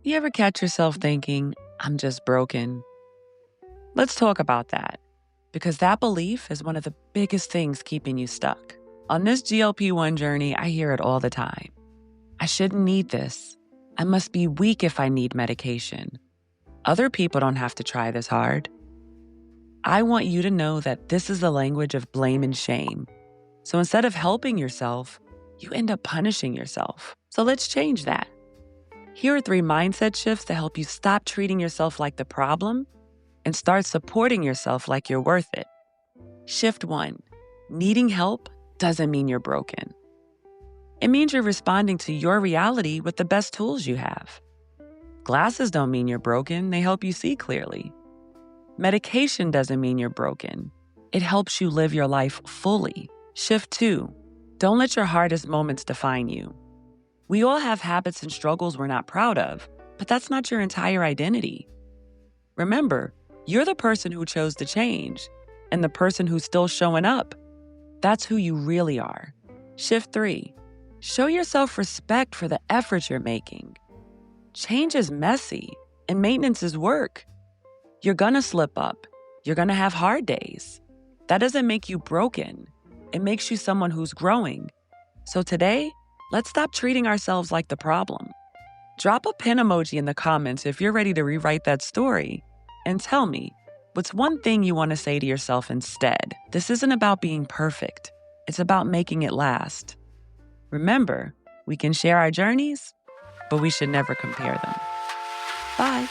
You ever catch yourself thinking, I'm just broken? Let's talk about that, because that belief is one of the biggest things keeping you stuck. On this GLP-1 journey, I hear it all the time. I shouldn't need this. I must be weak if I need medication. Other people don't have to try this hard. I want you to know that this is the language of blame and shame. So instead of helping yourself, you end up punishing yourself. So let's change that. Here are 3 mindset shifts to help you stop treating yourself like the problem and start supporting yourself like you're worth it. Shift 1. Needing help doesn't mean you're broken. It means you're responding to your reality with the best tools you have. Glasses don't mean you're broken, they help you see clearly. Medication doesn't mean you're broken. It helps you live your life fully. Shift 2. Don't let your hardest moments define you. We all have habits and struggles we're not proud of, but that's not your entire identity. Remember, you're the person who chose to change, and the person who's still showing up. That's who you really are. Shift 3. Show yourself respect for the effort you're making. Change is messy, and maintenance is work. You're gonna slip up. You're gonna have hard days. That doesn't make you broken. It makes you someone who's growing. So today, let's stop treating ourselves like the problem. Drop a pin emoji in the comments if you're ready to rewrite that story. And tell me, what's one thing you want to say to yourself instead? This isn't about being perfect. It's about making it last. Remember, we can share our journeys, but we should never compare them. Bye.